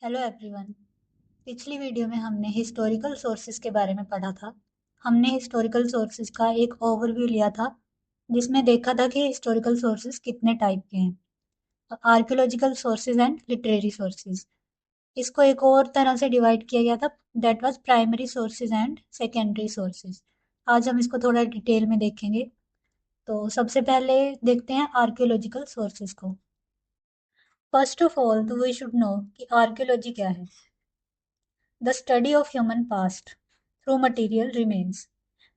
Hello everyone. पिछली video में हमने हिस्टोरिकल सोर्सेज के बारे में पढ़ा था। हमने हिस्टोरिकल सोर्सेज का एक ओवरव्यू लिया था जिसमें देखा था कि हिस्टोरिकल सोर्सेज कितने टाइप के हैं, archaeological sources and literary sources. इसको एक और तरह से डिवाइड किया गया था, that was primary sources and secondary sources. आज हम इसको थोड़ा डिटेल में देखेंगे। तो सबसे पहले देखते हैं आर्कियोलॉजिकल सोर्सेज को। फर्स्ट ऑफ ऑल तो वी शुड नो कि आर्कियोलॉजी क्या है। The study of human past through material remains.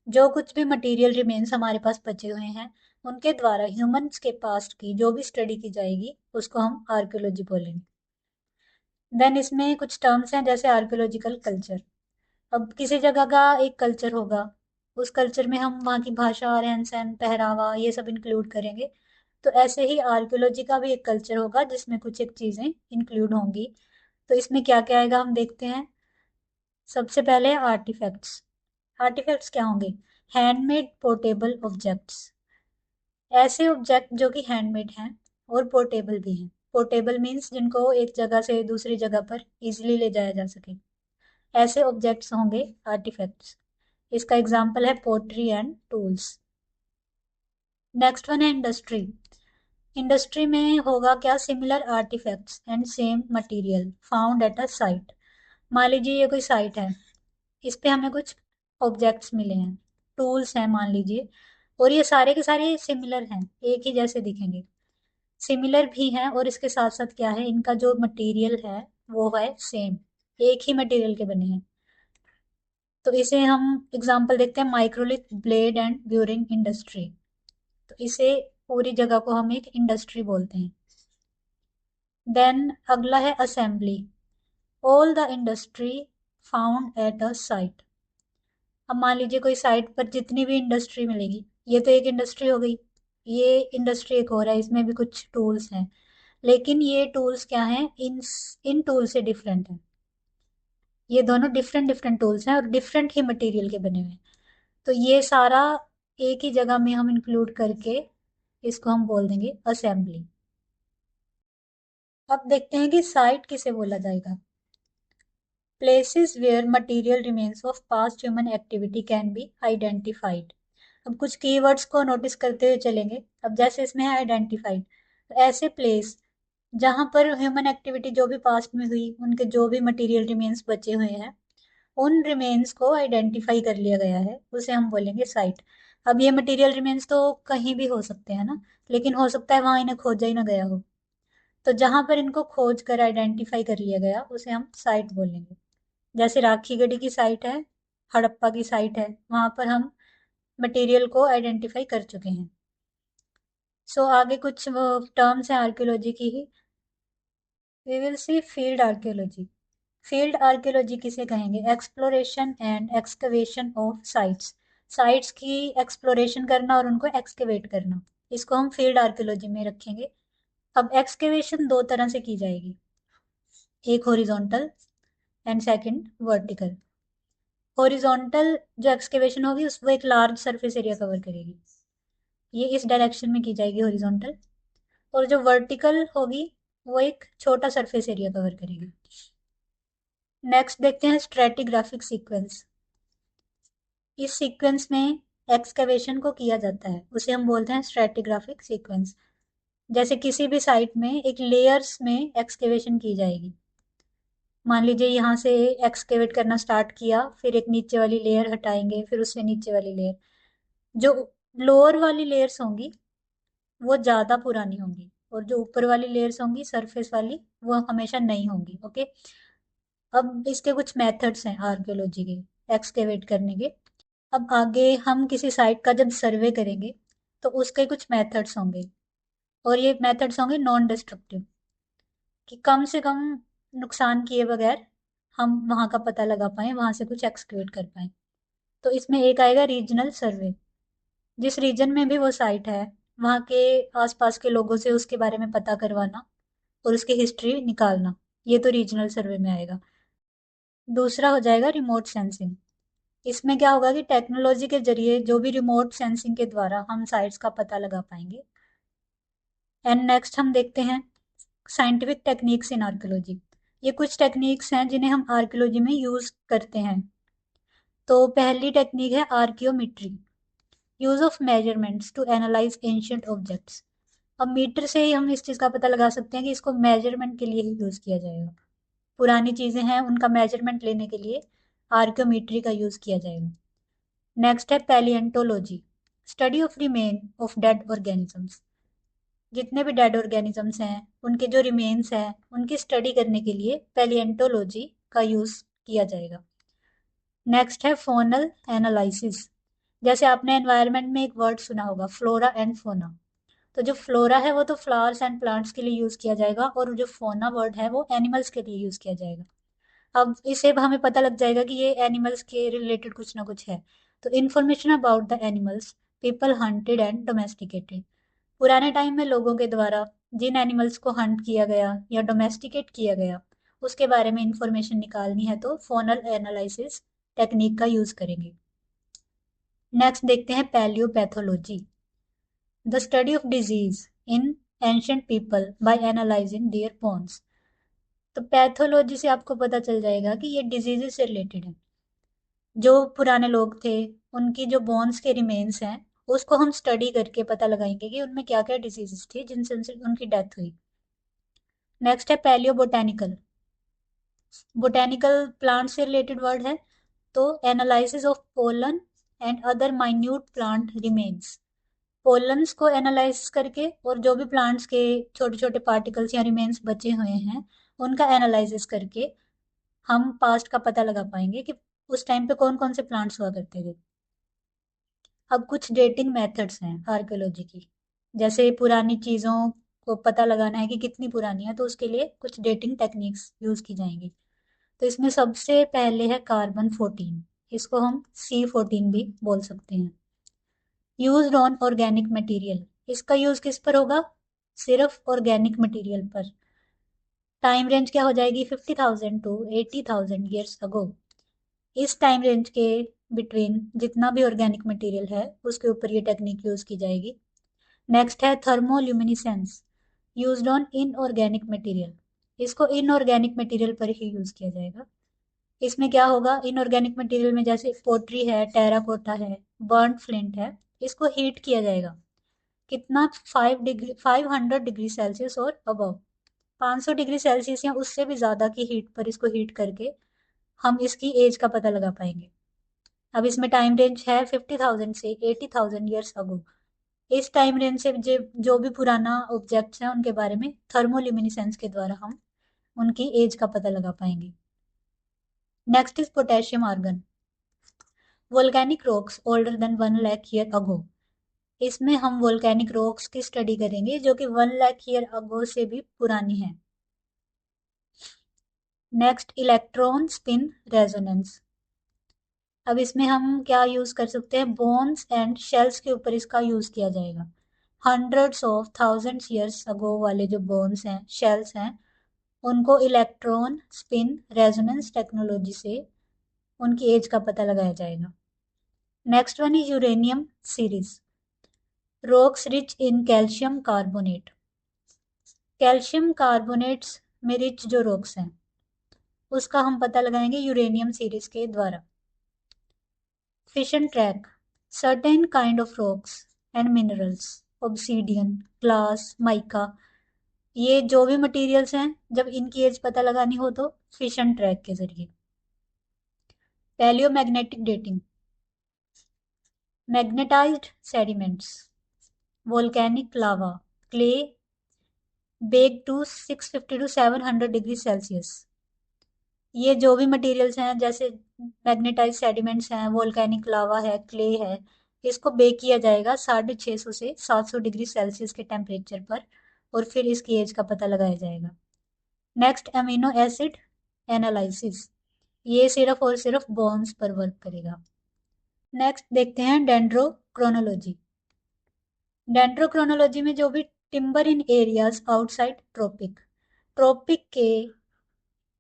जो कुछ भी मटेरियल रिमेन्स हमारे पास बचे हुए हैं उनके द्वारा ह्यूमंस के पास्ट की जो भी स्टडी की जाएगी उसको हम आर्कियोलॉजी बोलेंगे। देन इसमें कुछ टर्म्स हैं जैसे आर्कियोलॉजिकल कल्चर। अब किसी जगह का एक कल्चर होगा, उस कल्चर में हम वहाँ की भाषा, रहन सहन, पहरावा ये सब इंक्लूड करेंगे। तो ऐसे ही आर्कियोलॉजी का भी एक कल्चर होगा जिसमें कुछ एक चीज़ें इंक्लूड होंगी। तो इसमें क्या क्या आएगा हम देखते हैं। सबसे पहले आर्टिफैक्ट्स। आर्टिफैक्ट्स क्या होंगे? Handmade portable objects. ऐसे ऑब्जेक्ट जो कि हैंडमेड हैं और पोर्टेबल भी हैं। पोर्टेबल मीन्स जिनको एक जगह से दूसरी जगह पर इजीली ले जाया जा सके, ऐसे ऑब्जेक्ट्स होंगे आर्टिफैक्ट्स। इसका एग्जाम्पल है pottery and tools. Next one है इंडस्ट्री। इंडस्ट्री में होगा क्या? Similar artefacts and same material found at a site. मान लीजिए ये कोई साइट है, इस पे हमें कुछ ऑब्जेक्ट्स मिले हैं, टूल्स हैं मान लीजिए, और ये सारे के सारे सिमिलर हैं, एक ही जैसे दिखेंगे। सिमिलर भी हैं और इसके साथ साथ क्या है, इनका जो मटेरियल है वो है सेम, एक ही मटेरियल के बने हैं। तो इसे हम एग्जांपल देखते हैं, माइक्रोलिथ ब्लेड एंड ब्यूरिंग इंडस्ट्री। तो इसे पूरी जगह को हम एक इंडस्ट्री बोलते हैं। देन अगला है assembly. All the industry found at a site. अब मान लीजिए कोई साइट पर जितनी भी इंडस्ट्री मिलेगी, ये तो एक इंडस्ट्री हो गई, ये इंडस्ट्री एक और है, इसमें भी कुछ टूल्स हैं, लेकिन ये टूल्स क्या हैं, इन टूल से डिफरेंट है। ये दोनों डिफरेंट डिफरेंट टूल्स हैं और डिफरेंट ही मटेरियल के बने हुए हैं। तो ये सारा एक ही जगह में हम इंक्लूड करके इसको हम बोल देंगे असेंबली। अब देखते हैं कि साइट किसे बोला जाएगा। Places where material remains of past human activity can be identified. अब कुछ कीवर्ड्स को नोटिस करते हुए चलेंगे। अब जैसे इसमें है आइडेंटिफाइड, तो ऐसे प्लेस जहां पर ह्यूमन एक्टिविटी जो भी पास्ट में हुई, उनके जो भी मटेरियल रिमेन्स बचे हुए हैं, उन रिमेन्स को आइडेंटिफाई कर लिया गया है, उसे हम बोलेंगे साइट। अब ये मटेरियल रिमेन्स तो कहीं भी हो सकते हैं ना, लेकिन हो सकता है वहां इन्हें खोजा ही ना गया हो। तो जहां पर इनको खोज कर आइडेंटिफाई कर लिया गया उसे हम साइट बोलेंगे। जैसे राखी गढ़ी की साइट है, हड़प्पा की साइट है, वहां पर हम मटेरियल को आइडेंटिफाई कर चुके हैं। सो आगे कुछ टर्म्स हैं आर्कियोलॉजी की ही। We will see field archaeology. Field archaeology किसे कहेंगे? Exploration and excavation of sites. Sites की एक्सप्लोरेशन करना और उनको एक्सकवेट करना, इसको हम फील्ड आर्कियोलॉजी में रखेंगे। अब एक्सकवेशन दो तरह से की जाएगी, एक horizontal and second vertical. Horizontal जो एक्सकेवेशन होगी उस वो एक लार्ज सरफेस एरिया कवर करेगी, ये इस डायरेक्शन में की जाएगी हॉरिजॉन्टल। और जो वर्टिकल होगी वो एक छोटा सरफेस एरिया कवर करेगी। नेक्स्ट देखते हैं स्ट्रेटिग्राफिक सीक्वेंस। इस सीक्वेंस में एक्सकेवेशन को किया जाता है, उसे हम बोलते हैं स्ट्रेटिग्राफिक सीक्वेंस। जैसे किसी भी साइट में एक लेयर्स में एक्सकेवेशन की जाएगी। मान लीजिए यहाँ से एक्सकेवेट करना स्टार्ट किया, फिर एक नीचे वाली लेयर हटाएंगे, फिर उससे नीचे वाली लेयर। जो लोअर वाली लेयर्स होंगी वो ज़्यादा पुरानी होंगी, और जो ऊपर वाली लेयर्स होंगी सरफेस वाली वो हमेशा नई होंगी। ओके। अब इसके कुछ मेथड्स हैं आर्कियोलॉजी के एक्सकेवेट करने के। अब आगे हम किसी साइट का जब सर्वे करेंगे तो उसके कुछ मेथड्स होंगे, और ये मेथड्स होंगे नॉन डिस्ट्रक्टिव, कि कम से कम नुकसान किए बगैर हम वहाँ का पता लगा पाए, वहाँ से कुछ एक्सकेवेट कर पाए। तो इसमें एक आएगा रीजनल सर्वे। जिस रीजन में भी वो साइट है वहाँ के आसपास के लोगों से उसके बारे में पता करवाना और उसकी हिस्ट्री निकालना, ये तो रीजनल सर्वे में आएगा। दूसरा हो जाएगा रिमोट सेंसिंग। इसमें क्या होगा कि टेक्नोलॉजी के जरिए जो भी रिमोट सेंसिंग के द्वारा हम साइट्स का पता लगा पाएंगे। एंड नेक्स्ट हम देखते हैं साइंटिफिक टेक्निक्स इन आर्कियोलॉजी। ये कुछ टेक्निक्स हैं जिन्हें हम आर्कियोलॉजी में यूज करते हैं। तो पहली टेक्निक है archaeometry, use of measurements to analyse ancient objects. अब मीटर से ही हम इस चीज का पता लगा सकते हैं कि इसको मेजरमेंट के लिए ही यूज किया जाएगा। पुरानी चीजें हैं उनका मेजरमेंट लेने के लिए आर्कियोमेट्री का यूज किया जाएगा। नेक्स्ट है palaeontology, study of remain of dead organisms. जितने भी डेड ऑर्गेनिजम्स हैं उनके जो रिमेन्स हैं उनकी स्टडी करने के लिए पैलिएंटोलॉजी का यूज किया जाएगा। नेक्स्ट है फोनल एनालिसिस। जैसे आपने एनवायरनमेंट में एक वर्ड सुना होगा, फ्लोरा एंड फोना। तो जो फ्लोरा है वो तो फ्लावर्स एंड प्लांट्स के लिए यूज किया जाएगा, और जो फोना वर्ड है वो एनिमल्स के लिए यूज किया जाएगा। अब इसे हमें पता लग जाएगा कि ये एनिमल्स के रिलेटेड कुछ ना कुछ है। तो information about the animals people hunted and domesticated. पुराने टाइम में लोगों के द्वारा जिन एनिमल्स को हंट किया गया या डोमेस्टिकेट किया गया उसके बारे में इंफॉर्मेशन निकालनी है तो फोनल एनालिसिस टेक्निक का यूज करेंगे। नेक्स्ट देखते हैं palaeopathology, the study of disease in ancient people by analysing their bones. तो पैथोलॉजी से आपको पता चल जाएगा कि ये डिजीजेस से रिलेटेड है। जो पुराने लोग थे उनकी जो बोन्स के रिमेन्स हैं उसको हम स्टडी करके पता लगाएंगे कि उनमें क्या क्या डिजीजेस थी जिनसे उनकी डेथ हुई। नेक्स्ट है पैलियो बोटेनिकल, बोटेनिकल प्लांट से रिलेटेड वर्ड है। तो analysis of pollen and other minute plant remains. Pollens को एनालाइज करके और जो भी प्लांट्स के छोटे छोटे पार्टिकल्स या रिमेन्स बचे हुए हैं उनका एनालिसिस करके हम पास्ट का पता लगा पाएंगे कि उस टाइम पे कौन कौन से प्लांट्स हुआ करते थे। अब कुछ डेटिंग मेथड्स हैं आर्कियोलॉजी की। जैसे पुरानी चीज़ों को पता लगाना है कि कितनी पुरानी है तो उसके लिए कुछ डेटिंग टेक्निक्स यूज की जाएंगी। तो इसमें सबसे पहले है कार्बन 14, इसको हम C14 भी बोल सकते हैं। यूज ऑन ऑर्गेनिक मटेरियल, इसका यूज किस पर होगा, सिर्फ ऑर्गेनिक मटेरियल पर। टाइम रेंज क्या हो जाएगी, 50,000 टू 80,000 ईयर्स अगो। इस टाइम रेंज के बिटवीन जितना भी ऑर्गेनिक मटेरियल है उसके ऊपर ये टेक्निक यूज की जाएगी। नेक्स्ट है थर्मोल्यूमिनिसेंस, यूज्ड ऑन इनऑर्गेनिक मटेरियल। इसको इनऑर्गेनिक मटेरियल पर ही यूज किया जाएगा। इसमें क्या होगा, इनऑर्गेनिक मटेरियल में जैसे पोट्री है, टेराकोटा है, बर्न फ्लिंट है, इसको हीट किया जाएगा। कितना, 500 डिग्री सेल्सियस और अबव, 500 डिग्री सेल्सियस या उससे भी ज्यादा की हीट पर इसको हीट करके हम इसकी एज का पता लगा पाएंगे। अब इसमें टाइम रेंज है 50,000 से 80,000 ईयर्स अगो। इस टाइम रेंज से जो भी पुराना ऑब्जेक्ट्स हैं उनके बारे में थर्मोल्यूमिनिसेंस के द्वारा हम उनकी एज का पता लगा पाएंगे। Next is potassium argon, volcanic rocks older than 1 lakh year ago. इसमें हम वोल्केनिक रॉक्स की स्टडी करेंगे जो कि 1 लाख ईयर अगो से भी पुरानी है। Next electron spin resonance. अब इसमें हम क्या यूज कर सकते हैं, बोन्स एंड शेल्स के ऊपर इसका यूज किया जाएगा। Hundreds of thousands years ago वाले जो बोन्स हैं, शेल्स हैं, उनको इलेक्ट्रॉन स्पिन रेजोनेंस टेक्नोलॉजी से उनकी एज का पता लगाया जाएगा। Next one is uranium series, rocks rich in calcium carbonate. Calcium carbonates में रिच जो रॉक्स हैं उसका हम पता लगाएंगे यूरेनियम सीरीज के द्वारा। Fission track, certain kind of rocks and minerals, obsidian, glass, mica, ये जो भी मटेरियल्स हैं जब इनकी एज पता लगानी हो तो फिशन ट्रैक के जरिए। Palaeomagnetic dating, magnetised sediments, volcanic lava, clay bake to 650 to 700 degree Celsius. ये जो भी मटेरियल्स हैं जैसे मैग्नेटाइज सेडिमेंट्स हैं, वोल्केनिक लावा है, क्ले है, इसको बेक किया जाएगा 650 से 700 डिग्री सेल्सियस के टेम्परेचर पर, और फिर इसकी एज का पता लगाया जाएगा। नेक्स्ट अमीनो एसिड एनालिसिस, ये सिर्फ और सिर्फ बॉन्ड्स पर वर्क करेगा। नेक्स्ट देखते हैं डेंड्रोक्रोनोलॉजी। डेंड्रोक्रोनोलॉजी में जो भी टिम्बर इन एरियाज आउटसाइड ट्रॉपिक, ट्रॉपिक के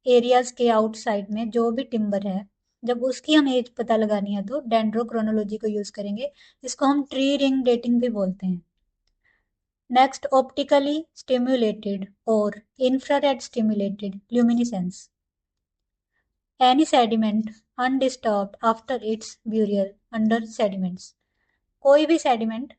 एरियाज के आउटसाइड में जो भी टिम्बर है जब उसकी हम एज पता लगानी है तो डेंड्रोक्रोनोलॉजी को यूज करेंगे। इसको हम ट्री रिंग डेटिंग भी बोलते हैं। नेक्स्ट, ऑप्टिकली स्टिम्युलेटेड और infrared stimulated luminescence. Any sediment undisturbed after it's burial under sediments. कोई भी सेडिमेंट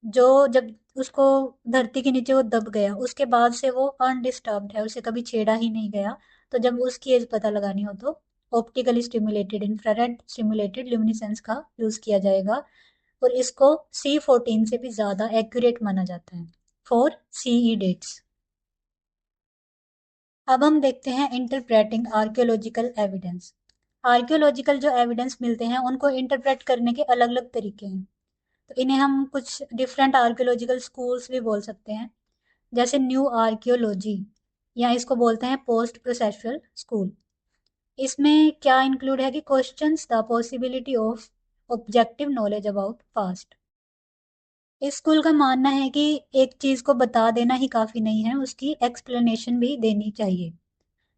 जो जब उसको धरती के नीचे वो दब गया उसके बाद से वो अनडिस्टर्ब्ड है, उसे कभी छेड़ा ही नहीं गया, तो जब उसकी एज पता लगानी हो तो optically stimulated infrared stimulated luminescence का यूज किया जाएगा। और इसको C14 से भी ज्यादा एक्यूरेट माना जाता है फॉर CE डेट्स। अब हम देखते हैं इंटरप्रेटिंग आर्कियोलॉजिकल एविडेंस। आर्कियोलॉजिकल जो एविडेंस मिलते हैं उनको इंटरप्रेट करने के अलग अलग तरीके हैं, तो इन्हें हम कुछ डिफरेंट आर्कियोलॉजिकल स्कूल्स भी बोल सकते हैं, जैसे न्यू आर्कियोलॉजी, या इसको बोलते हैं पोस्ट प्रोसेसुअल स्कूल। इसमें क्या इंक्लूड है कि questions the possibility of objective knowledge about past. इस स्कूल का मानना है कि एक चीज को बता देना ही काफी नहीं है, उसकी एक्सप्लेनेशन भी देनी चाहिए।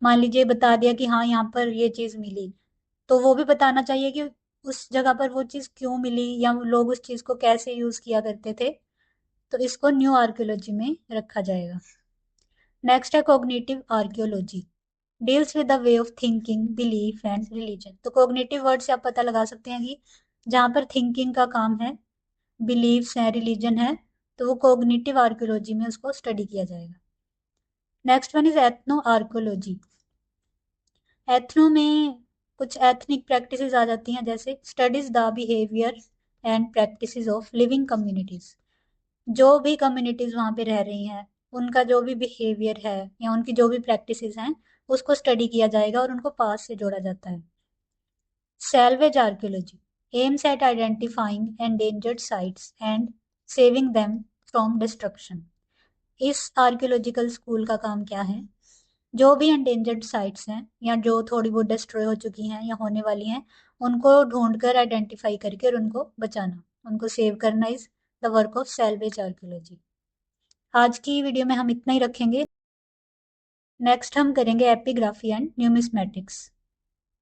मान लीजिए बता दिया कि हाँ यहाँ पर ये चीज मिली, तो वो भी बताना चाहिए कि उस जगह पर वो चीज क्यों मिली या लोग उस चीज को कैसे यूज किया करते थे। तो इसको न्यू आर्कियोलॉजी में रखा जाएगा। नेक्स्ट है cognitive archaeology, deals with the way of thinking belief and religion. तो कॉग्निटिव वर्ड से आप पता लगा सकते हैं कि जहाँ पर थिंकिंग का काम है, बिलीफ्स है, रिलीजन है, तो वो कॉग्निटिव आर्कियोलॉजी में उसको स्टडी किया जाएगा। Next one is ethno archaeology. Ethno में कुछ एथनिक प्रैक्टिसेस आ जाती हैं, जैसे studies the behaviour and practices of living communities. जो भी कम्युनिटीज वहाँ पे रह रही हैं उनका जो भी बिहेवियर है या उनकी जो भी प्रैक्टिसेस हैं उसको स्टडी किया जाएगा और उनको पास से जोड़ा जाता है। Salvage archaeology aims at identifying endangered sites and saving them from destruction. इस आर्कियोलॉजिकल स्कूल का काम क्या है, जो भी एंडेंजर्ड साइट्स हैं या जो थोड़ी बहुत डिस्ट्रॉय हो चुकी हैं या होने वाली हैं उनको ढूंढकर आइडेंटिफाई करके और उनको बचाना, उनको सेव करना is the work of salvage archaeology. आज की वीडियो में हम इतना ही रखेंगे। नेक्स्ट हम करेंगे एपिग्राफी एंड न्यूमिस्मेटिक्स।